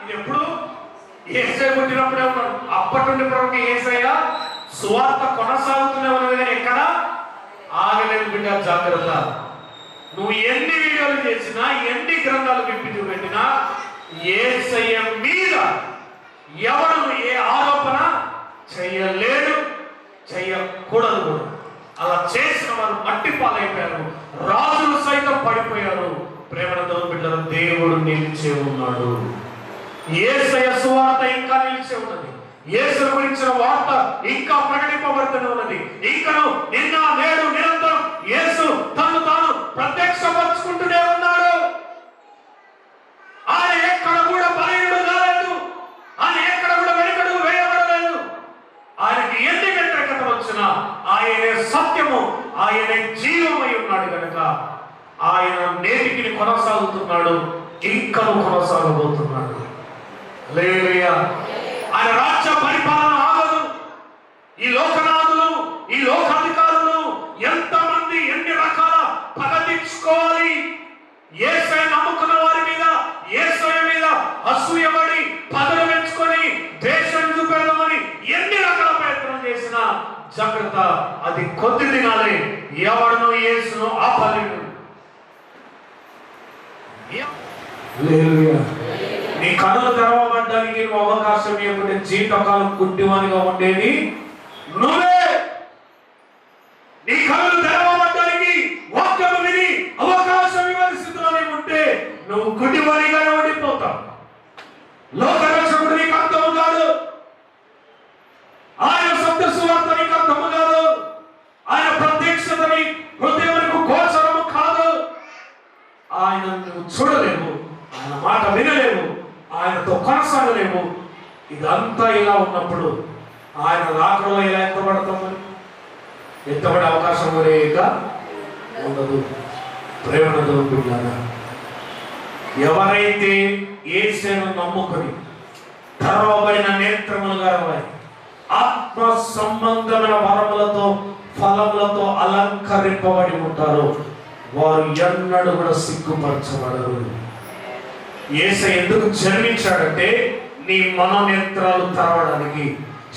ఇది ఎప్పుడు యేసయ్య పుట్టినప్పుడే ఉన్నాడు. అప్పటి నుండి ప్రవక్త యేసయ్య సువార్త కొనసాగుతూనే ఉన్నది, కానీ ఎక్కడ ఆగలేదు. బిడ్డ జాగ్రత్త. నువ్వు ఎన్ని వీడియోలు చేసినా, ఎన్ని గ్రంథాలు విప్పి చూపెట్టినా యేసయ్య మీద ఎవరు ఏ ఆరోపణ చెయ్యలేడు, చెయ్యకూడదు కూడా. అలా చేసిన వారు మట్టి పాలైపోయారు, రాజులు సైతం పడిపోయారు. ప్రేమతో బిడ్డలు, దేవుడు నిలిచే ఉన్నాడు. యేసయ్య సువార్త ఇంకా నిలిచే ఉన్నది. యేసు గురించిన వార్త ఇంకా ప్రకటింపబడుతూనే ఉన్నది. ఇంకను నిన్న నేడు నిరంతరం యేసు తను తాను ప్రత్యక్షపరుచుకుంటూనే ఉన్నాడు. ఆయన ఎక్కడ కూడా బలహీనుడు కాలేదు, ఆయన ఎక్కడ కూడా వెనుకడుగు వేయబడలేదు. ఆయనకి ఎన్ని వ్యతిరేకత వచ్చినా ఆయనే సత్యము, ఆయనే జీవమై ఉన్నాడు కనుక ఆయన నేటికి కొనసాగుతున్నాడు, ఇంకను కొనసాగబోతున్నాడు. హల్లెలూయా. ఆయన రాజ్య పరిపాలన ఆగదు. ఈ లోకనాథులు, ఈ లోకాధికారులు ఎంతమంది ఎన్ని రకాల పగ తీర్చుకోవాలి, యేసయ్య నమ్ముకున్న వారి మీద, యేసయ్య మీద అసూయపడి పదవి పెంచుకొని దేశం చూపెడదామని ఎన్ని రకాల ప్రయత్నం చేసినా జాగ్రత్త, అది కొద్ది దినాలే. ఎవడను యేసును ఆపలేడు. నీ కన్నులు తెరవబడ్డానికి నువ్వు అవకాశం ఇవ్వకుంటే జీవితకాలం గుడ్డివానిగా ఉండేది నువ్వే. నీ కన్నులు తెరవబడ్డానికి వాక్యం విని అవకాశం ఇవ్వని స్థితిలోనే ఉంటే నువ్వు గుడ్డివానిగానే ఉండిపోతావు. లోకరక్షకుడు నీకు అర్థము కాదు, ఆయన సత్య సువార్త నీకు అర్థము కాదు, ఆయన ప్రత్యక్షతని హృదయమునకు గోచరము కాదు. ఆయన నువ్వు చూడలేవు, ఆయన మాట వినలేవు, ఆయనతో కొనసాగలేవు. ఇదంతా ఇలా ఉన్నప్పుడు ఆయన రాకడలో ఎలా ఎత్తబడతామని, ఎత్తబడే అవకాశం లేక ఉండదు. ప్రేమతో బిడ్డలారా, ఎవరైతే యేసును నమ్ముకొని తెరవబడిన నేత్రములు గలవారి, ఆత్మ సంబంధమైన వరములతో ఫలములతో అలంకరింపబడి ఉంటారో వారు ఎన్నడూ కూడా సిగ్గుపరచబడరు. యేసయ్య ఎందుకు జన్మించాడంటే నీ మనోనేత్రాలు తెరవడానికి,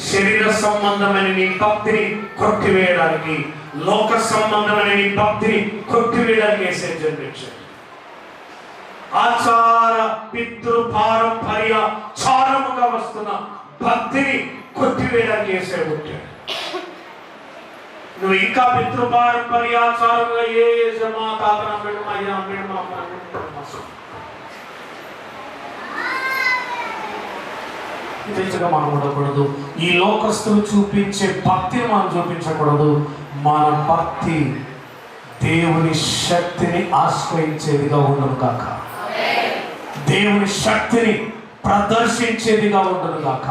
శరీర సంబంధమైన నీ భక్తిని కొట్టివేయడానికి, లోక సంబంధమైన నీ భక్తిని కొట్టివేయడానికి యేసయ్య జన్మించాడు. ఆచార పితృ పారంపర్య చారముగా వస్తున్న భక్తిని కొట్టివేయడానికి యేసయ్య పుట్టాడు. నువ్వు ఇంకా పితృ పారంపర్యాచారంగా ఏ మా తాత నమ్మడు, మా అయ్య నమ్మడు, మా అమ్మ నమ్మడు, మనం ఉండకూడదు. ఈ లోకస్తులు చూపించే భక్తిని మనం చూపించకూడదు. మన భక్తి దేవుని శక్తిని ఆశ్రయించేదిగా ఉండను కాక, దేవుని శక్తిని ప్రదర్శించేదిగా ఉండను కాక.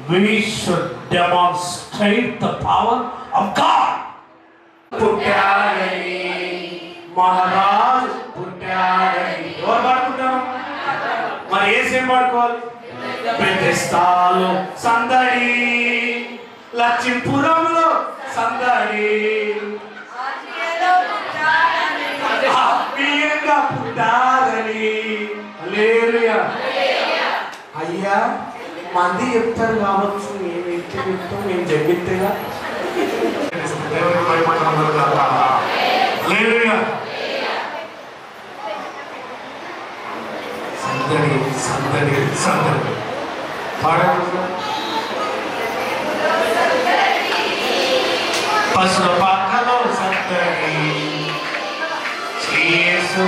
We should demonstrate the power of God. పుట్టాడని మహారాజు పుట్టాడని ఎవరు పాడుకుంటారు? మరి ఏసేం పాడుకోవాలి? బెతెస్దాలో సందడి, లక్ష్మీపురంలో సందడి, ఆత్మీయంగా పుట్టారని. హల్లెలూయా. అయ్యా మంది చెప్తారు కావచ్చు, మేమైతే చెప్తాం, మేము జగిత్తేగా. సందడి సందడి సందడి పసుల పక్కలో సందడి, యేసు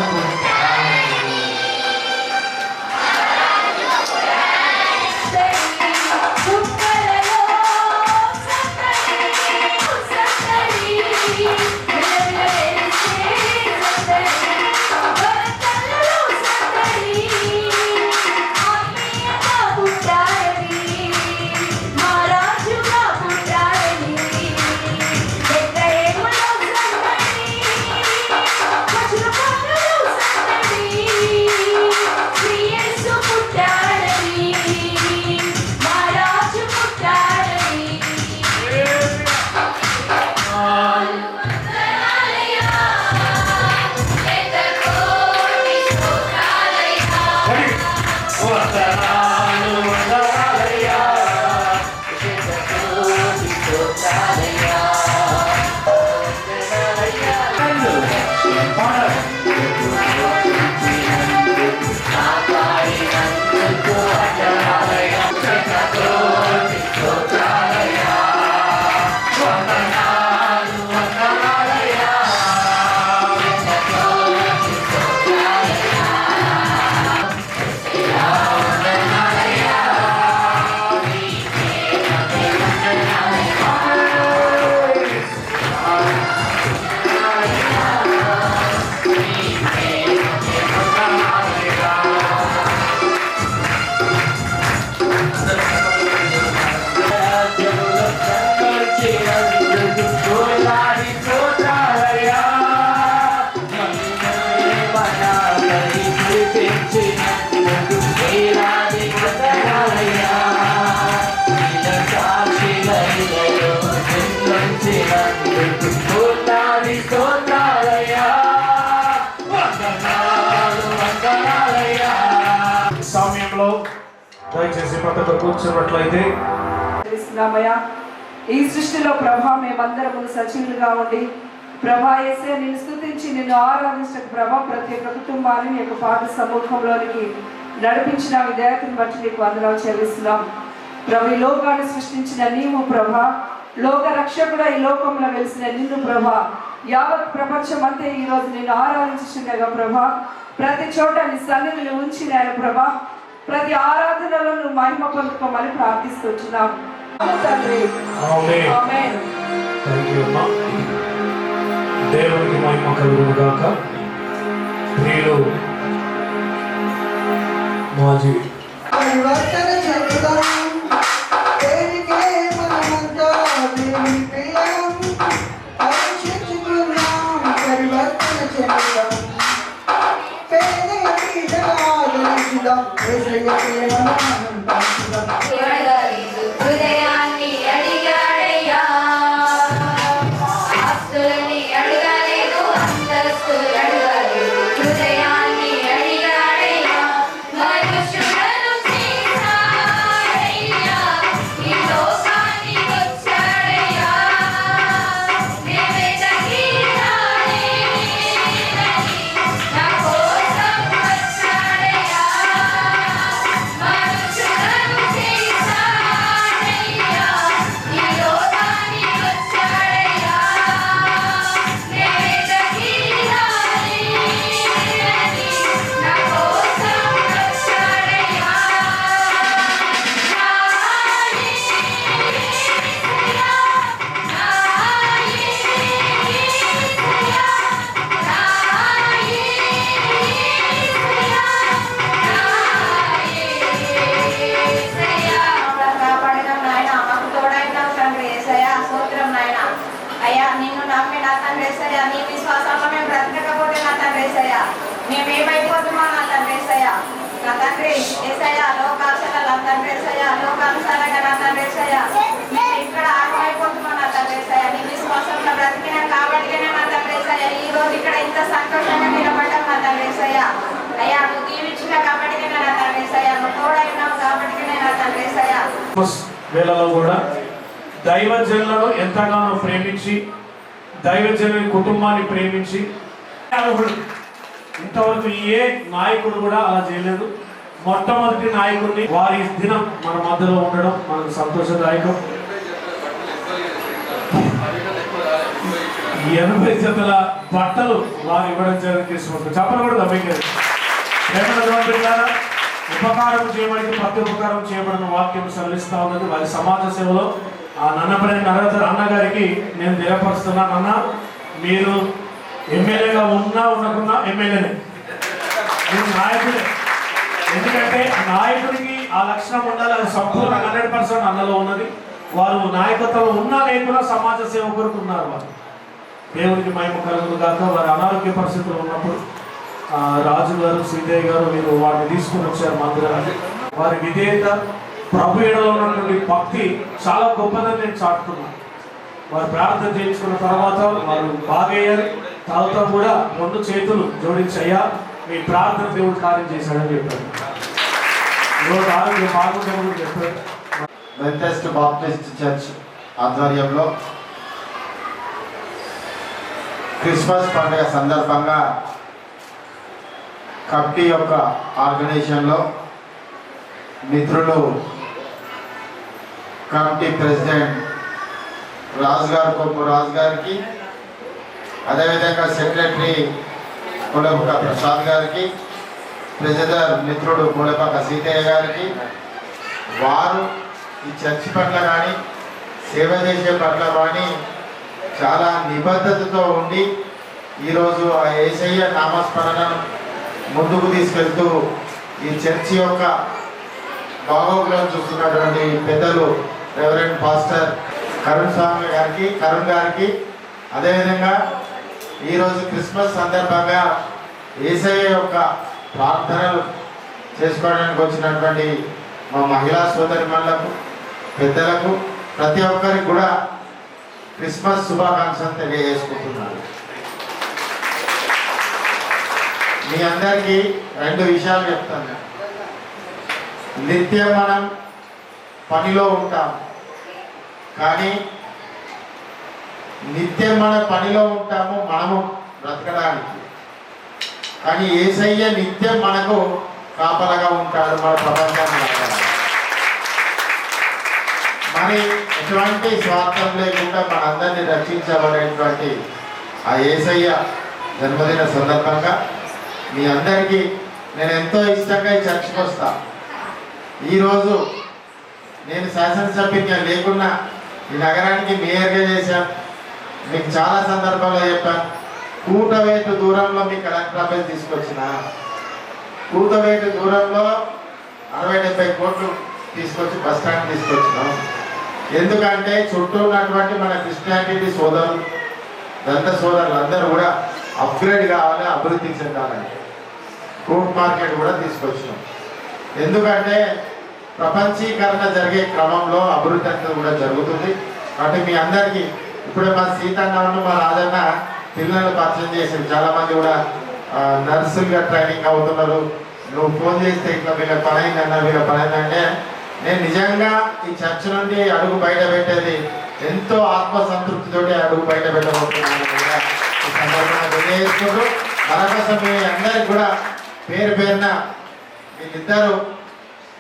సమయంలో దయచేసి ప్రతి ఒక్కరు కూర్చున్నట్లయితే ఈ సృష్టిలో ప్రభా మేమందరము సజీవులుగా ఉండి ప్రభా యేసే నిన్ను స్తుతించి నిన్ను ఆరాధించక ప్రభా ప్రతి ఒక్క కుటుంబాన్ని నీ యొక్క పాద సముఖంలోనికి నడిపించిన విధేయతను బట్టి నీకు వందనాలు చెల్లిస్తున్నాం ప్రభు ఈ లోకాన్ని సృష్టించిన నీవు ప్రభా లోక రక్షకుడు ఈ లోకంలో వెలిసిన నిన్ను ప్రభా యావత్ ప్రపంచం అంతే ఈ రోజు నిన్ను ఆరాధించుచుండగా ప్రభా ప్రతి చోట నీ సన్నిధిని ఉంచి నేను ప్రభా ప్రతి ఆరాధనలో నువ్వు మహిమ పొందుకోమని ప్రార్థిస్తున్నాం తండ్రి ఆమేన్. దేవునికి మహిమ కలుగును గాక. ప్రియులు మాజీ పరివర్తన చెందుదాం దేనికే మనమంతా దేవుని ప్రియం పరీక్షించుకుందాం పరివర్తన చెందుదాం పేదల పీడగా ఆదరించుదాం యేసయ్య ప్రేమను మనం పంచుదాం హృదయాన్ని అడిగాడయ్యా ఆస్తులని అడగలేదు అంతస్తులు అడగలేదు హృదయాన్ని అడిగాడయ్యా మనుషులను చేశాడయ్యా ఈ లోకాన్ని వచ్చాడయ్యా మేమెదకి నా కోసం వచ్చాడయ్యా మనుషులను చేశాడయ్యా ఈ లోకాన్ని వచ్చాడయ్యా మేమెదకి నా కోసం వచ్చాడయ్యా కాపాడిన నాయన మాకు తోడైన తండ్రి యేసయ్య స్తోత్రం నాయన అయ్యా నిన్ను నమ్మి నా తండ్రి యేసయ్య నీ విశ్వాసంలో మేము బ్రతకకపోతే నా తండ్రి యేసయ్య మేము ఏమైపోతున్నాం నా తండ్రి యేసయ్య నా తండ్రి యేసయ్య లోకాశల నా తండ్రి యేసయ్య లోకానుసారంగా నా తండ్రి యేసయ్య మేము ఇక్కడ ఆగమైపోతున్నాం నా తండ్రి యేసయ్య నీ విశ్వాసంలో బ్రతికినాం కాబట్టినే నా తండ్రి యేసయ్య ఈ రోజు ఇక్కడ ఇంత సంతోషంగా నిలబడ్డాం నా తండ్రి యేసయ్య అయ్యా నువ్వు దీవించిన కాబట్టినే నా తండ్రి యేసయ్య నువ్వు తోడైనావు కాబట్టినే నా తండ్రి యేసయ్య వేళలో కూడా దైవజనులను ఎంతగానో ప్రేమించి దైవజనుని కుటుంబాన్ని ప్రేమించి ఇంతవరకు ఏ నాయకుడు కూడా అలా చేయలేదు. మొట్టమొదటి నాయకుడిని వారి దినం మన మధ్యలో ఉండడం మనకు సంతోషదాయకం. 80 జతల బట్టలు వారు ఇవ్వడం చేసుకుంటారు. చెప్పలు కూడా దమ్మించారు. ఉపకారం చేయబడి ప్రతి ఉపకారం చేయబడిన వాక్యం సరళిస్తా ఉన్నది. వారి సమాజ సేవలో ఆ నన్నపల్లి నరేంద్ర అన్న గారికి నేను తెలియపరుస్తున్నాను. అన్న మీరు ఎమ్మెల్యేగా ఉండకున్నా ఎమ్మెల్యేనే, మీరు నాయకుడే. ఎందుకంటే నాయకుడికి ఆ లక్షణం ఉండాలి. అది సంపూర్ణ 100% అన్నలో ఉన్నది. వారు నాయకత్వం ఉన్నా లేకున్నా సమాజ సేవ కొరకు ఉన్నారు. వారు దేవునికి మహిమ కలుగును గాక. వారి అనారోగ్య పరిస్థితులు ఉన్నప్పుడు రాజు గారు శ్రీదేవి గారు మీరు వారిని తీసుకుని వచ్చారు మందిరాన్ని. వారి విధేయత ప్రభు ఎడలో ఉన్నటువంటి భక్తి చాలా గొప్పదని నేను చాటుతున్నాను. వారు ప్రార్థన చేయించుకున్న తర్వాత వారు బాగయ్యారు. తాగుతా కూడా 2 చేతులు జోడించయ్యా మీ ప్రార్థన దేవుడు కార్యం చేశాడని చెప్పారు. ఈరోజు ఆరోగ్యం బాగుంటుందని చెప్పారు. Bethesda Baptist Church ఆధ్వర్యంలో క్రిస్మస్ పండుగ సందర్భంగా కమిటీ యొక్క ఆర్గనైజేషన్లో మిత్రులు కమిటీ ప్రెసిడెంట్ కొప్పు రాజు గారికి, అదేవిధంగా సెక్రటరీ కొలపక ప్రసాద్ గారికి, ట్రెజరర్ మిత్రుడు కొలపక సీతయ్య గారికి, వారు ఈ చర్చి పట్ల కానీ సేవ చేసే పట్ల కానీ చాలా నిబద్ధతతో ఉండి ఈరోజు ఆ యేసయ్య నామస్మరణను ముందుకు తీసుకెళ్తూ ఈ చర్చి యొక్క బాగోగులను చూస్తున్నటువంటి పెద్దలు రెవరెండ్ పాస్టర్ కరుణ్ గారికి, అదేవిధంగా ఈరోజు క్రిస్మస్ సందర్భంగా యేసయ్య యొక్క ప్రార్థనలు చేసుకోవడానికి వచ్చినటువంటి మా మహిళా సోదరిమణులకు, పెద్దలకు, ప్రతి ఒక్కరికి కూడా క్రిస్మస్ శుభాకాంక్షలు తెలియజేసుకుంటున్నాను. మీ అందరికీ 2 విషయాలు చెప్తాను. నిత్యం మనం పనిలో ఉంటాం, కానీ నిత్యం మన పనిలో ఉంటాము మనము బ్రతకడానికి, కానీ యేసయ్య నిత్యం మనకు కాపలగా ఉంటాడు మన ప్రపంచాన్ని నడపడానికి. మరి ఎటువంటి స్వార్థం లేకుండా మనందరినీ రక్షించబడేటువంటి ఆ యేసయ్య జన్మదిన సందర్భంగా మీ అందరికీ నేను ఎంతో ఇష్టంగా ఈ చర్చకు వస్తా. ఈరోజు నేను శాసనసభ్యునిగా లేకున్నా ఈ నగరానికి మేయర్గా చేశాను. మీకు చాలా సందర్భాల్లో చెప్పాను. కూటవేటు దూరంలో మీ కలెక్టర్ ఆఫీస్ తీసుకొచ్చిన, కూటవేటు దూరంలో 60-70 కోట్లు తీసుకొచ్చి బస్ స్టాండ్ తీసుకొచ్చినాం. ఎందుకంటే చుట్టూ ఉన్నటువంటి మన క్రిస్టియానిటీ సోదరులు, దంత సోదరులు అందరూ కూడా అప్గ్రేడ్ కావాలి, అభివృద్ధి చెందాలని ఫ్రూట్ మార్కెట్ కూడా తీసుకొచ్చినాం. ఎందుకంటే ప్రపంచీకరణ జరిగే క్రమంలో అభివృద్ధి అనేది కూడా జరుగుతుంది. కాబట్టి మీ అందరికీ ఇప్పుడే మా సీతన్నను మా రాజన్న పిల్లలు పరిచయం చేసింది. చాలామంది కూడా నర్సులుగా ట్రైనింగ్ అవుతున్నారు. నువ్వు ఫోన్ చేస్తే ఇట్లా వీళ్ళ పని అయిందన్న, వీళ్ళ పని అయిందంటే నేను నిజంగా ఈ చర్చ నుండి అడుగు బయట పెట్టేది ఎంతో ఆత్మసంతృప్తితోటి అడుగు బయట పెట్టబోతున్నాను కూడా ఈ సందర్భంగా తెలియజేసుకుంటూ మరొకసారి మీ అందరికి కూడా పేరు పేరున వీళ్ళిద్దరూ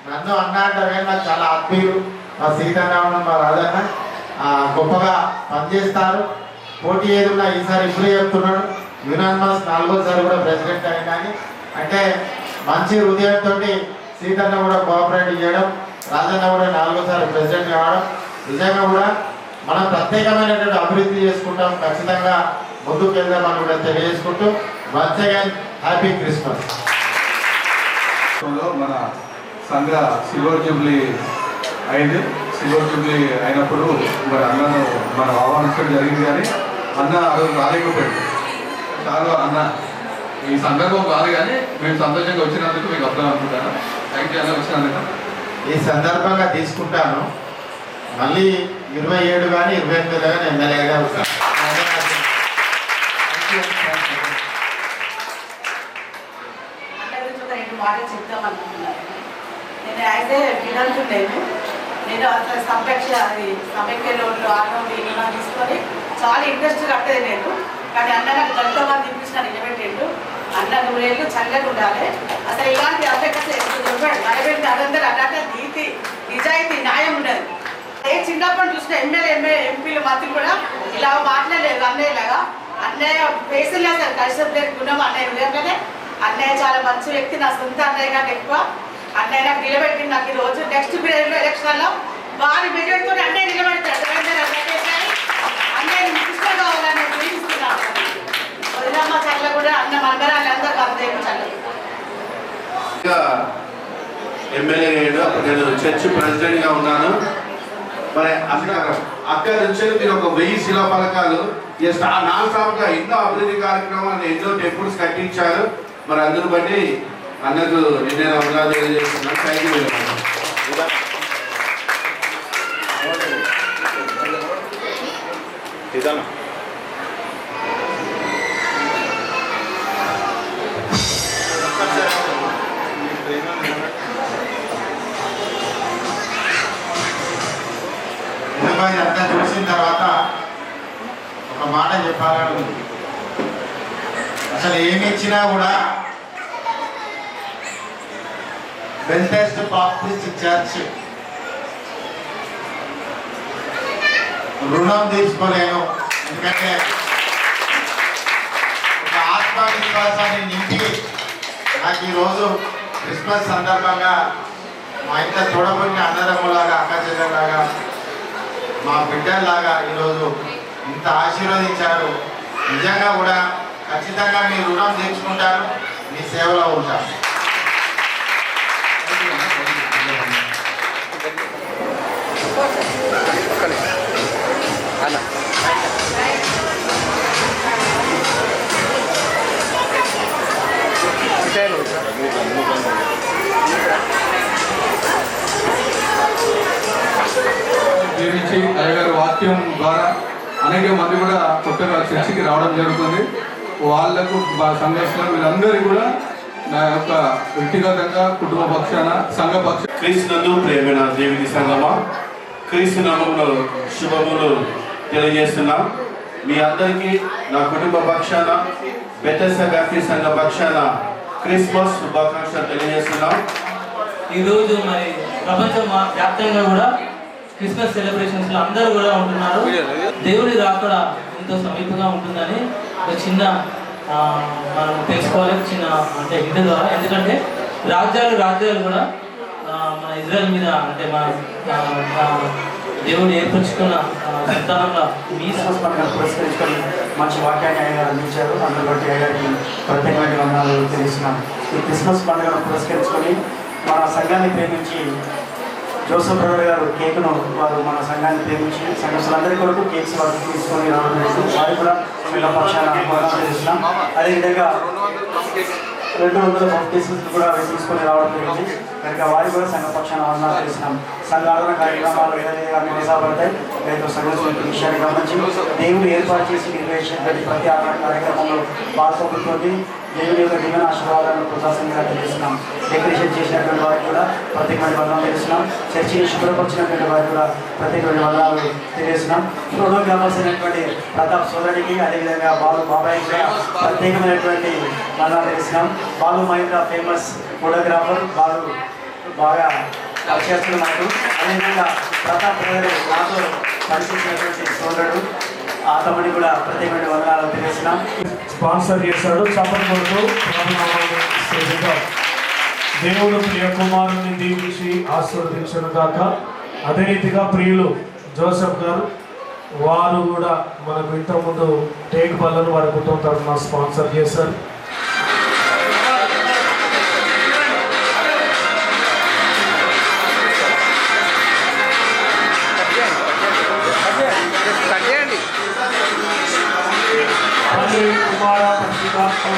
నన్ను అన్న అంటే నాకు చాలా ఆత్మీయులు. మా సీతారామన్ మా రాజన్న గొప్పగా పనిచేస్తారు. పోటీ ఏదున్నా ఈసారి ఇప్పుడే చెప్తున్నాడు, యునానిమస్ 4వ సారి కూడా ప్రెసిడెంట్ అయినా అంటే మంచి హృదయంతో సీతన్న కూడా కోఆపరేట్ చేయడం, రాజన్న కూడా 4వ సారి ప్రెసిడెంట్ కావడం నిజంగా కూడా మనం ప్రత్యేకమైనటువంటి అభివృద్ధి చేసుకుంటాం. ఖచ్చితంగా ముందుకు వెళ్దామని కూడా తెలియజేసుకుంటూ వన్స్ అగైన్ హ్యాపీ క్రిస్మస్. మన సంఘ సిల్వర్ జూబ్లీ అయింది. సిల్వర్ జూబ్లీ అయినప్పుడు మరి అన్నను మనం ఆహ్వానించడం జరిగింది, కానీ అన్న రాలేకపోయాడు. చాలా అన్న ఈ సందర్భం కాదు, కానీ మేము సంతోషంగా వచ్చినందుకు మీకు అర్థం అనుకుంటాను. థ్యాంక్ యూ అన్న వచ్చినందుకు. ఈ సందర్భంగా తీసుకుంటాను. మళ్ళీ 27 కానీ 28 కానీ ఎమ్మెల్యేగా ఉంటాను. మాటలు చెప్తాం అనుకుంటున్నాను. నేను అయితే వినంటున్నాను. నేను అసలు సమైక్యలో ఆటోలో తీసుకొని చాలా ఇంట్రెస్ట్ కట్టేది నేను. కానీ అన్న నాకు దళితవారు తినిపించిన నిలబెట్టిండు. అన్న 100 ఏళ్ళు చల్లగా ఉండాలి. అసలు ఇలాంటి అభ్యర్థి చెప్పాడు నలబెట్టి అదందరూ అన్నట్టు నీతి నిజాయితీ న్యాయం ఉండదు. చిన్నప్పటి చూసిన ఎంపీలు మంత్రులు కూడా ఇలా మాట్లాడలేదు అన్నయ్యలాగా. అన్నయ్య ఫేసులు అసలు కలిసి గుణం అన్నయ్య ఉదయంలోనే. అన్నయ్య చాలా మంచి వ్యక్తి, నా సొంత అన్నయ్య కంటే ఎక్కువ. అన్నయ్య నాకు నిలబెట్టి నాకు ఈ రోజు నెక్స్ట్ పీరియడ్లో ఎలక్షన్లో భారీ మెజారిటీతో అన్నయ్య నిలబెడతాడు. అన్నయ్య కృష్ణ కావాలని ప్రేమిస్తున్నాను. వదిలమ్మ చల్ల కూడా అన్న మందరాలు అందరూ అందరూ చల్ల ఎమ్మెల్యే అయ్యాడు. అప్పుడు నేను చర్చి ప్రెసిడెంట్గా ఉన్నాను. మరి అక్కడి నుంచి మీరు ఒక 1000 శిలాఫలకాలు నాన్ స్టాప్గా ఎన్నో అభివృద్ధి కార్యక్రమాలు, ఎన్నో టెంపుల్స్ కట్టించారు. మరి అందును బట్టి అన్నకు నేను అభివృద్ధి తెలియజేస్తున్నాను. Thank you. ఇదంతా చూసిన తర్వాత ఒక మాట చెప్పాలని ఉంది. అసలు ఏమి ఇచ్చినా కూడా బెంతెస్ట్ బాప్టిస్ట్ చర్చ్ రుణం తీసుకోలేను. ఎందుకంటే ఒక ఆత్మవిశ్వాసాన్ని నింపి నాకు ఈరోజు క్రిస్మస్ సందర్భంగా మా ఇంట్లో చూడబడిన అన్నదమ్ములాగా అక్క చెల్లెలాగా మా బిడ్డల్లాగా ఈరోజు ఇంత ఆశీర్వదించారు. నిజంగా కూడా ఖచ్చితంగా మీ రుణం తీర్చుకుంటాను, మీ సేవలో ఉంటాను. జీవించి అయ్యగారి వాక్యం ద్వారా అనేక మంది కూడా కొత్తగా చర్చికి రావడం జరుగుతుంది. వాళ్లకు మా సంఘర్షణ వీళ్ళందరూ కూడా నా యొక్క వ్యక్తిగతంగా కుటుంబ పక్షాన సంఘ పక్ష క్రీస్తునందు ప్రియమైన దేవుని సంగమా, క్రీస్తు నామములో శుభములు తెలియజేస్తున్నాం. మీ అందరికీ నా కుటుంబ పక్షాన బెతెస్దా బ్యాప్టిస్ట్ సంఘ పక్షాన క్రిస్మస్ శుభాకాంక్షలు తెలియజేస్తున్నాం. ఈరోజు మరి ప్రపంచం వ్యాప్తంగా కూడా క్రిస్మస్ సెలబ్రేషన్స్లో అందరూ కూడా ఉంటున్నారు. దేవుడి రాకడ ఎంతో సమీపంగా ఉంటుందని ఒక చిన్న మనం తెలుసుకోవాలి, చిన్న అంటే ఇంటి ద్వారా. ఎందుకంటే రాజ్యాలు కూడా మన ఇజ్రాయెల్ మీద అంటే మన దేవుడు ఏర్పరచుకున్న సంతానంలో మీ సంస్మరణ పురస్కరించుకొని మంచి వాక్యాన్ని ఆయన అందించారు. అందులో బట్టి ఆయనకి ప్రత్యేకమైన వందనాలు తెలియజేస్తున్నాం. ఈ క్రిస్మస్ పండుగను పురస్కరించుకొని మన సంఘాన్ని ప్రేమించి జోసఫ్ బ్రదర్ గారు కేకును వారు మన సంఘాన్ని ప్రేమించి సంఘస్థులందరి కొరకు కేక్స్ వారు తీసుకొని రావడం జరిగింది. వారు కూడా సంఘ పక్షాన తెలియజేస్తున్నాం. అదేవిధంగా 200 బాప్టిస్టులు కూడా తీసుకొని రావడం జరిగింది. కనుక వారి కూడా సంఘ పక్షాన వందనాలు తెలిసినాం. సంఘ ఆదరణ కార్యక్రమాలు ఏదైనా కొనసాగబడతాయి. రైతు సంఘం విషయాన్ని గమనించి దేవుడు ఏర్పాటు చేసి నిర్వహించినటువంటి ప్రతి ఆదరణ కార్యక్రమంలో పాల్గొంటుంది. దేవుని యొక్క దీవెన ఆశీర్వాదాలను కృతజ్ఞతగా తెలియజేస్తున్నాం. డెకరేషన్ చేసినటువంటి వారికి కూడా ప్రత్యేకమైన వందనాలు తెలియజేస్తున్నాం. చర్చిని శుభ్రపరిచినటువంటి వారికి కూడా ప్రత్యేకమైన వందనాలు తెలియజేస్తున్నాం. ఫోటోగ్రాఫర్స్ అయినటువంటి ప్రతాప్ సోదరుడికి, అదేవిధంగా బాలు బాబాయ్ కూడా ప్రత్యేకమైనటువంటి వందనాలు తెలియజేస్తున్నాం. బాలు మహేంద్ర ఫేమస్ ఫోటోగ్రాఫర్, బాలు బాగా పరిచయస్తులు మనకు. అదేవిధంగా ప్రతాప్ బ్రదర్ నాతో పనిచేసినటువంటి సోదరుడు, ఆ తమ్ముడి కూడా ప్రత్యేకమైన వందనాలు తెలియజేస్తున్నాం. స్పాన్సర్ చేశాడు. చప్పటి కొడుతూ దేవుడు ప్రియ కుమారుని దీవించి ఆశీర్వదించను గాక. అదే రీతిగా ప్రియులు జోసెఫ్ గారు వారు కూడా మనకు ఇంతకుముందు టేక్ బల్లను వారి కుటుంబం తరఫున స్పాన్సర్ చేశారు. కుమార పరిశుద్ధాత్మ